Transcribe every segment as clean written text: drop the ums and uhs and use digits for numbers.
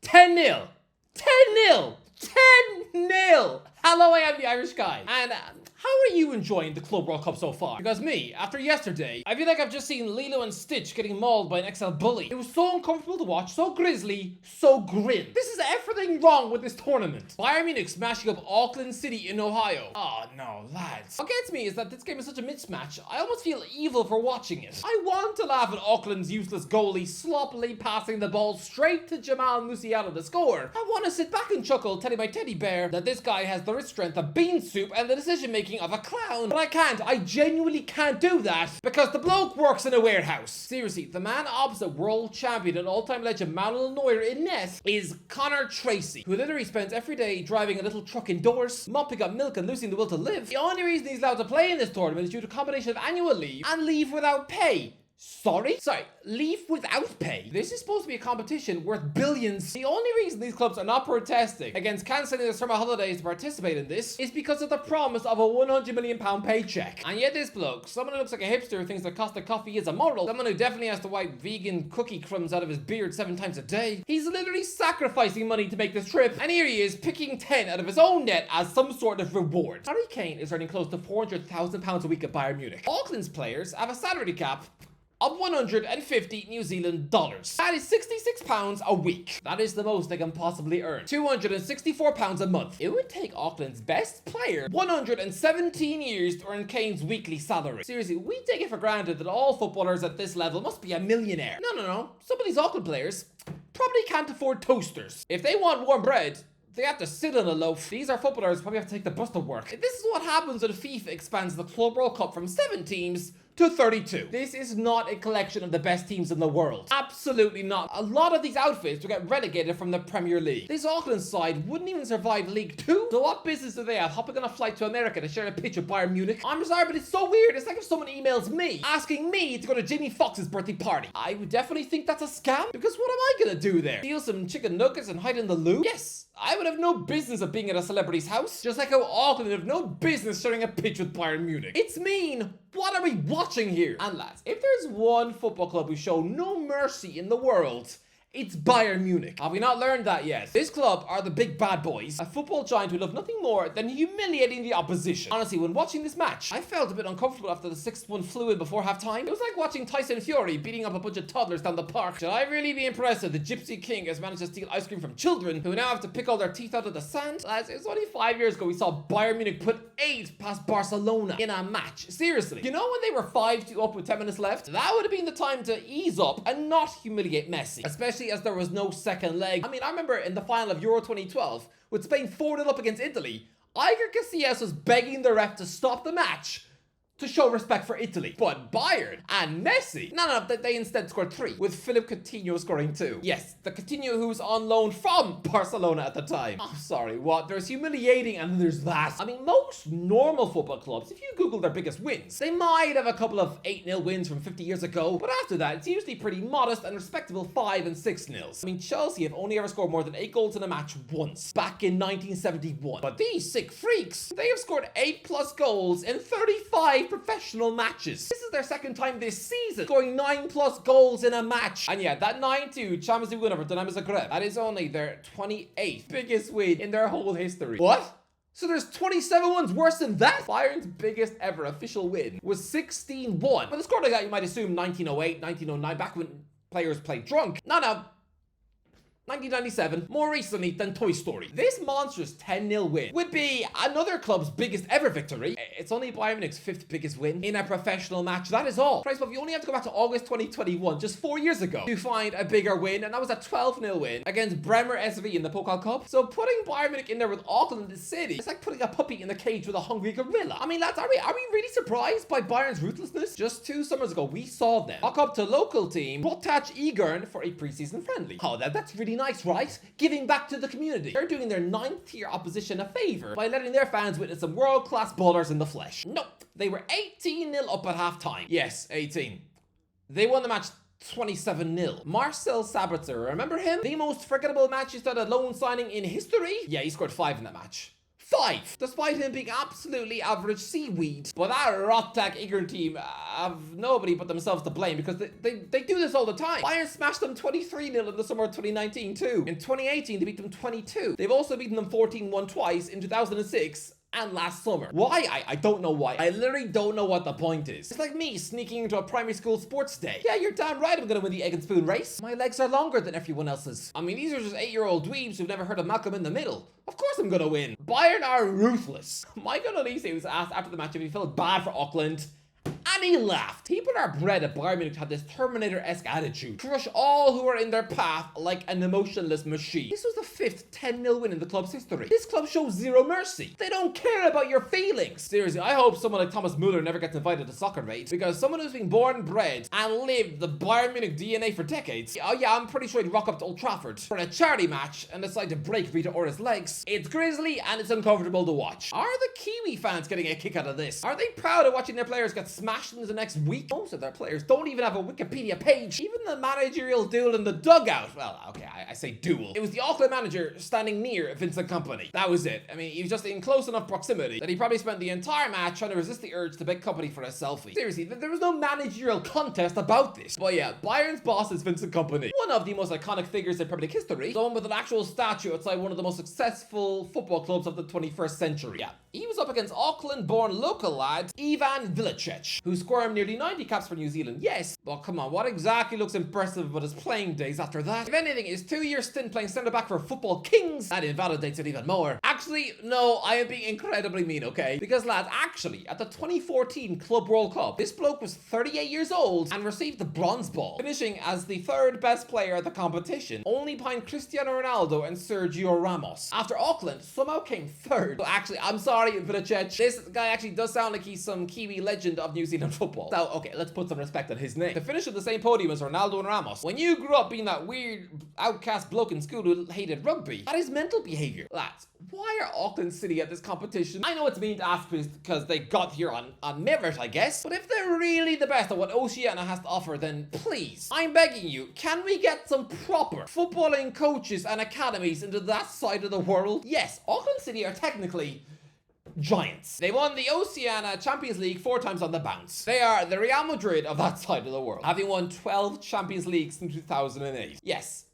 10-0. 10-0. 10-0. Hello, I am the Irish guy. And how are you enjoying the Club World Cup so far? Because me, after yesterday, I feel like I've just seen Lilo and Stitch getting mauled by an XL bully. It was so uncomfortable to watch, so grisly, so grim. This is everything wrong with this tournament. Bayern Munich smashing up Auckland City in Ohio. Oh no, lads. What gets me is that this game is such a mismatch, I almost feel evil for watching it. I want to laugh at Auckland's useless goalie sloppily passing the ball straight to Jamal Musiala to score. I want to sit back and chuckle, telling my teddy bear that this guy has the wrist strength of bean soup and the decision making of a clown. But I can't. I genuinely can't do that because the bloke works in a warehouse. Seriously, the man opposite world champion and all-time legend Manuel Neuer in net is Connor Tracy, who literally spends every day driving a little truck indoors, mopping up milk and losing the will to live. The only reason he's allowed to play in this tournament is due to a combination of annual leave and leave without pay. Sorry, leave without pay. This is supposed to be a competition worth billions. The only reason these clubs are not protesting against cancelling their summer holidays to participate in this is because of the promise of a £100 million paycheck. And yet this bloke, someone who looks like a hipster who thinks that Costa coffee is immoral, someone who definitely has to wipe vegan cookie crumbs out of his beard 7 times a day, he's literally sacrificing money to make this trip, and here he is picking 10 out of his own net as some sort of reward. Harry Kane is earning close to £400,000 a week at Bayern Munich. Auckland's players have a salary cap of 150 New Zealand dollars. That is £66 a week. That is the most they can possibly earn. £264 a month. It would take Auckland's best player 117 years to earn Kane's weekly salary. Seriously, we take it for granted that all footballers at this level must be a millionaire. No. Some of these Auckland players probably can't afford toasters. If they want warm bread, they have to sit on a loaf. These are footballers who probably have to take the bus to work. This is what happens when FIFA expands the Club World Cup from 7 teams to 32. This is not a collection of the best teams in the world. Absolutely not. A lot of these outfits will get relegated from the Premier League. This Auckland side wouldn't even survive League 2. So what business do they have hopping on a flight to America to share a pitch with Bayern Munich? I'm sorry, but it's so weird. It's like if someone emails me asking me to go to Jamie Foxx's birthday party. I would definitely think that's a scam, because what am I gonna do there? Steal some chicken nuggets and hide in the loo? Yes, I would have no business of being at a celebrity's house, just like how Auckland would have no business sharing a pitch with Bayern Munich. It's mean. What are we watching here? And lads, if there's one football club who show no mercy in the world, it's Bayern Munich. Have we not learned that yet? This club are the big bad boys, a football giant who love nothing more than humiliating the opposition. Honestly, when watching this match, I felt a bit uncomfortable after the 6-1 flew in before halftime. It was like watching Tyson Fury beating up a bunch of toddlers down the park. Should I really be impressed that the Gypsy King has managed to steal ice cream from children who now have to pick all their teeth out of the sand? Lads, it was only 5 years ago we saw Bayern Munich put 8 past Barcelona in a match. Seriously. You know when they were 5-2 up with 10 minutes left? That would have been the time to ease up and not humiliate Messi. Especially as there was no second leg. I mean, I remember in the final of Euro 2012, with Spain 4-0 up against Italy, Iker Casillas was begging the ref to stop the match to show respect for Italy. But Bayern and Messi, they instead scored 3, with Philip Coutinho scoring 2. Yes, the Coutinho who was on loan from Barcelona at the time. Oh, sorry, what? There's humiliating and then there's that. I mean, most normal football clubs, if you Google their biggest wins, they might have a couple of 8-0 wins from 50 years ago, but after that, it's usually pretty modest and respectable 5 and 6-0s. I mean, Chelsea have only ever scored more than 8 goals in a match once, back in 1971. But these sick freaks, they have scored 8+ goals in 35 professional matches. This is their second time this season scoring 9+ goals in a match. And yeah, that 9-2 Champions League win over Dinamo Zagreb, that is only their 28th biggest win in their whole history. What? So there's 27 ones worse than that? Bayern's biggest ever official win was 16-1. But the score like that, you might assume 1908, 1909, back when players played drunk. No. 1997, more recently than Toy Story. This monstrous 10-0 win would be another club's biggest ever victory. It's only Bayern Munich's 5th biggest win in a professional match. That is all. Price, but you only have to go back to August 2021, just 4 years ago, to find a bigger win, and that was a 12-0 win against Bremer SV in the Pokal Cup. So putting Bayern Munich in there with Auckland City, it's like putting a puppy in the cage with a hungry gorilla. I mean, lads, are we really surprised by Bayern's ruthlessness? Just 2 summers ago, we saw them walk up to local team Rotach Egern for a preseason friendly. Oh, that's really nice, right? Giving back to the community. They're doing their 9th-tier opposition a favor by letting their fans witness some world-class ballers in the flesh. Nope. They were 18-0 up at halftime. Yes, 18. They won the match 27-0. Marcel Sabitzer, remember him? The most forgettable Manchester United loan signing in history? Yeah, he scored 5 in that match. 5, despite him being absolutely average seaweed. But that Rotterdam ignorant team have nobody but themselves to blame because they do this all the time. Bayern smashed them 23-0 in the summer of 2019 too. In 2018, they beat them 22. They've also beaten them 14-1 twice in 2006 and last summer. Why? I don't know why. I literally don't know what the point is. It's like me sneaking into a primary school sports day. Yeah, you're damn right I'm gonna win the egg and spoon race. My legs are longer than everyone else's. I mean, these are just 8-year-old dweebs who've never heard of Malcolm in the Middle. Of course I'm gonna win. Bayern are ruthless. Michael Olise was asked after the match if he felt bad for Auckland, and he laughed. People are bred at Bayern Munich had this Terminator-esque attitude. Crush all who are in their path like an emotionless machine. This was the 5th 10-0 win in the club's history. This club shows zero mercy. They don't care about your feelings. Seriously, I hope someone like Thomas Muller never gets invited to soccer raid, because someone who's been born and bred and lived the Bayern Munich DNA for decades, oh yeah, I'm pretty sure he'd rock up to Old Trafford for a charity match and decide to break Vita Ora's legs. It's grisly and it's uncomfortable to watch. Are the Kiwi fans getting a kick out of this? Are they proud of watching their players get smashed in the next week? Most of their players don't even have a Wikipedia page. Even the managerial duel in the dugout. Well, okay, I say duel. It was the Auckland manager standing near Vincent Kompany. That was it. I mean, he was just in close enough proximity that he probably spent the entire match trying to resist the urge to beg Kompany for a selfie. Seriously, there was no managerial contest about this. But yeah, Bayern's boss is Vincent Kompany, one of the most iconic figures in Premier League history, someone with an actual statue outside one of the most successful football clubs of the 21st century. Yeah, he was up against Auckland-born local lad Ivan Vilicic, who squirmed nearly 90 caps for New Zealand. Yes, but come on, what exactly looks impressive about his playing days after that? If anything, his 2-year stint playing centre-back for Football Kings, that invalidates it even more. Actually, no, I am being incredibly mean, okay? Because lads, actually, at the 2014 Club World Cup, this bloke was 38 years old and received the bronze ball, finishing as the 3rd best player at the competition, only behind Cristiano Ronaldo and Sergio Ramos. After Auckland somehow came 3rd. So actually, I'm sorry, Vilicic, this guy actually does sound like he's some Kiwi legend of New Zealand football. So, okay, let's put some respect on his name. To finish at the same podium as Ronaldo and Ramos, when you grew up being that weird outcast bloke in school who hated rugby, that is mental behaviour. Lads, why are Auckland City at this competition? I know it's mean to ask because they got here on merit, I guess, but if they're really the best at what Oceania has to offer, then please, I'm begging you, can we get some proper footballing coaches and academies into that side of the world? Yes, Auckland City are technically giants. They won the Oceania Champions League 4 times on the bounce. They are the Real Madrid of that side of the world, having won 12 Champions Leagues in 2008. Yes,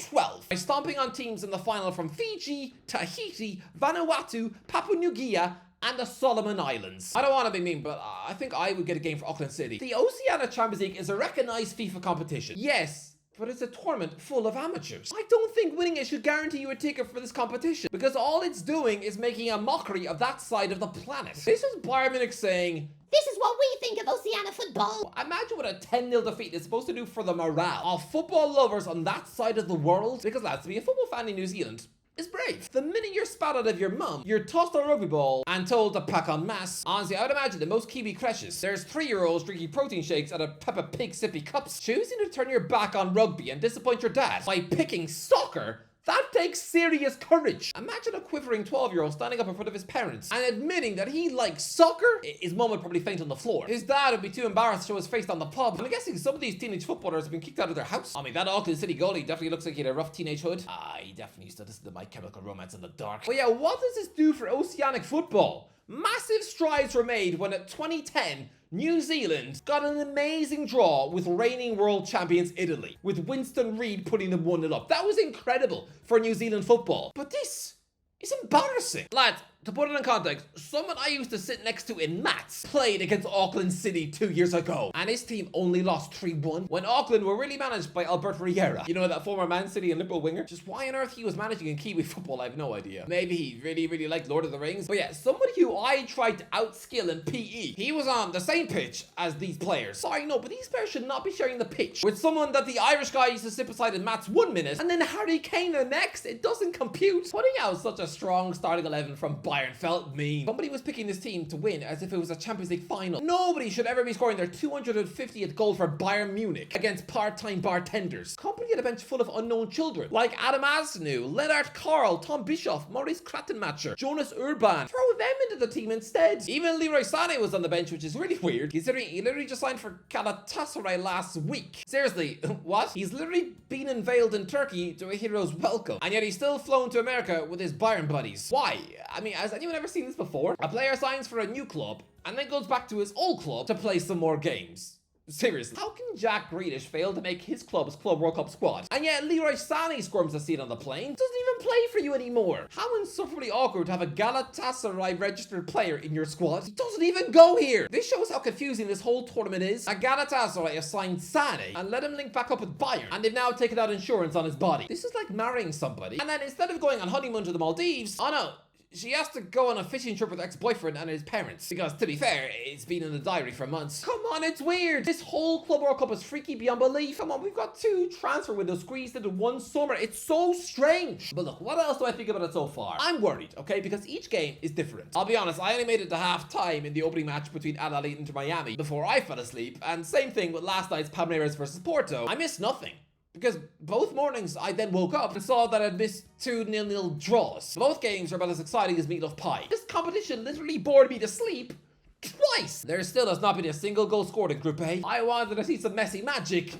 12. By stomping on teams in the final from Fiji, Tahiti, Vanuatu, Papua New Guinea, and the Solomon Islands. I don't want to be mean, but I think I would get a game for Auckland City. The Oceania Champions League is a recognized FIFA competition. Yes, but it's a tournament full of amateurs. I don't think winning it should guarantee you a ticket for this competition, because all it's doing is making a mockery of that side of the planet. This is Bayern Munich saying, this is what we think of Oceania football. Imagine what a 10-0 defeat is supposed to do for the morale of football lovers on that side of the world. Because lads, to be a football fan in New Zealand is brave. The minute you're spat out of your mum, you're tossed a rugby ball and told to pack en masse. Honestly, I would imagine that most Kiwi creches, there's 3-year-olds drinking protein shakes out of Peppa Pig sippy cups. Choosing to turn your back on rugby and disappoint your dad by picking soccer, that takes serious courage. Imagine a quivering 12-year-old standing up in front of his parents and admitting that he likes soccer. His mum would probably faint on the floor. His dad would be too embarrassed to show his face down the pub. And I'm guessing some of these teenage footballers have been kicked out of their house. I mean, that Auckland City goalie definitely looks like he had a rough teenage hood. He definitely used to listen to My Chemical Romance in the dark. But yeah, what does this do for Oceanic football? Massive strides were made when at 2010, New Zealand got an amazing draw with reigning world champions Italy, with Winston Reid putting them 1-0 up. That was incredible for New Zealand football. But this is embarrassing. Lads, to put it in context, someone I used to sit next to in maths played against Auckland City 2 years ago, and his team only lost 3-1 when Auckland were really managed by Alberto Riera. You know, that former Man City and Liverpool winger? Just why on earth he was managing in Kiwi football, I have no idea. Maybe he really liked Lord of the Rings. But yeah, somebody who I tried to outskill in PE, he was on the same pitch as these players. Sorry, no, but these players should not be sharing the pitch with someone that the Irish guy used to sit beside in maths 1 minute, and then Harry Kane the next. It doesn't compute. Putting out such a strong starting 11 from Bayern felt mean. Somebody was picking this team to win as if it was a Champions League final. Nobody should ever be scoring their 250th goal for Bayern Munich against part-time bartenders. Company had a bench full of unknown children like Adam Asnu, Lennart Karl, Tom Bischoff, Maurice Krattenmacher, Jonas Urban. Throw them into the team instead. Even Leroy Sané was on the bench, which is really weird considering he literally just signed for Galatasaray last week. Seriously, what? He's literally been unveiled in Turkey to a hero's welcome, and yet he's still flown to America with his Bayern buddies. Why? I mean, has anyone ever seen this before? A player signs for a new club and then goes back to his old club to play some more games. Seriously, how can Jack Grealish fail to make his club's Club World Cup squad? And yet Leroy Sané squirms a seat on the plane, doesn't even play for you anymore. How insufferably awkward to have a Galatasaray registered player in your squad. He doesn't even go here. This shows how confusing this whole tournament is. A Galatasaray have signed Sané and let him link back up with Bayern, and they've now taken out insurance on his body. This is like marrying somebody, and then instead of going on honeymoon to the Maldives, oh no, she has to go on a fishing trip with her ex-boyfriend and his parents. Because, to be fair, it's been in the diary for months. Come on, it's weird. This whole Club World Cup is freaky beyond belief. Come on, we've got 2 transfer windows squeezed into one summer. It's so strange. But look, what else do I think about it so far? I'm worried, okay? Because each game is different. I'll be honest, I only made it to half-time in the opening match between Adelaide and Inter Miami before I fell asleep. And same thing with last night's Palmeiras versus Porto. I missed nothing. Because both mornings I then woke up and saw that I'd missed 2 0-0 draws. Both games are about as exciting as meatloaf pie. This competition literally bored me to sleep twice. There still has not been a single goal scored in Group A. I wanted to see some Messi magic.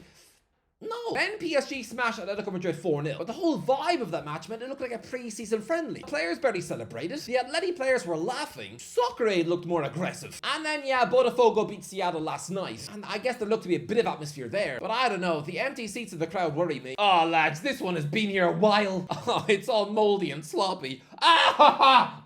No. Then PSG smashed Atletico Madrid 4-0. But the whole vibe of that match meant it looked like a pre-season friendly. Players barely celebrated. The Atleti players were laughing. Soccer Aid looked more aggressive. And then, yeah, Botafogo beat Seattle last night. And I guess there looked to be a bit of atmosphere there. But I don't know. The empty seats in the crowd worry me. Oh, lads, this one has been here a while. Oh, it's all moldy and sloppy. I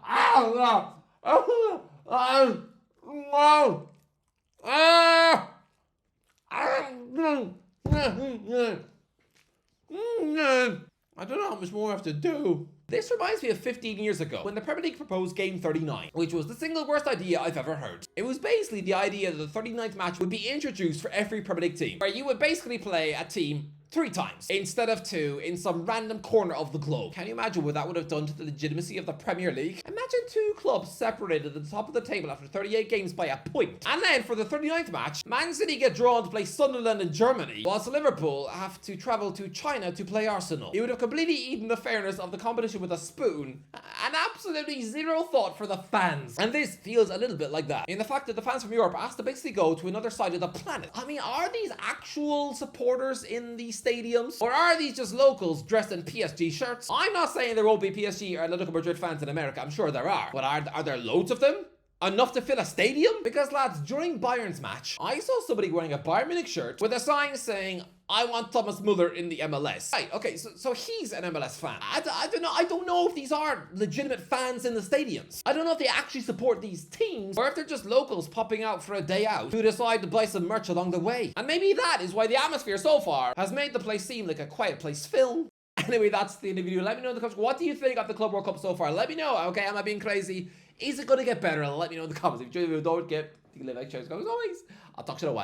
don't know how much more I have to do. This reminds me of 15 years ago when the Premier League proposed Game 39, which was the single worst idea I've ever heard. It was basically the idea that the 39th match would be introduced for every Premier League team, where you would basically play a team 3 times instead of 2 in some random corner of the globe. Can you imagine what that would have done to the legitimacy of the Premier League? Imagine 2 clubs separated at the top of the table after 38 games by a point. And then for the 39th match, Man City get drawn to play Sunderland in Germany, whilst Liverpool have to travel to China to play Arsenal. You would have completely eaten the fairness of the competition with a spoon, and absolutely zero thought for the fans. And this feels a little bit like that, in the fact that the fans from Europe are asked to basically go to another side of the planet. I mean, are these actual supporters in these stadiums? Or are these just locals dressed in PSG shirts? I'm not saying there won't be PSG or Atletico Madrid fans in America. I'm sure there are. But are there loads of them? Enough to fill a stadium? Because lads, during Bayern's match, I saw somebody wearing a Bayern Munich shirt with a sign saying, I want Thomas Muller in the MLS. Right, okay, so he's an MLS fan. I don't know if these are legitimate fans in the stadiums. I don't know if they actually support these teams, or if they're just locals popping out for a day out who decide to buy some merch along the way. And maybe that is why the atmosphere so far has made the place seem like a Quiet Place film. Anyway, that's the end of the video. Let me know in the comments, what do you think of the Club World Cup so far? Let me know, okay, am I being crazy? Is it going to get better? Let me know in the comments. If you enjoyed the video, don't forget to leave a like, share, as always. I'll talk to you in a while.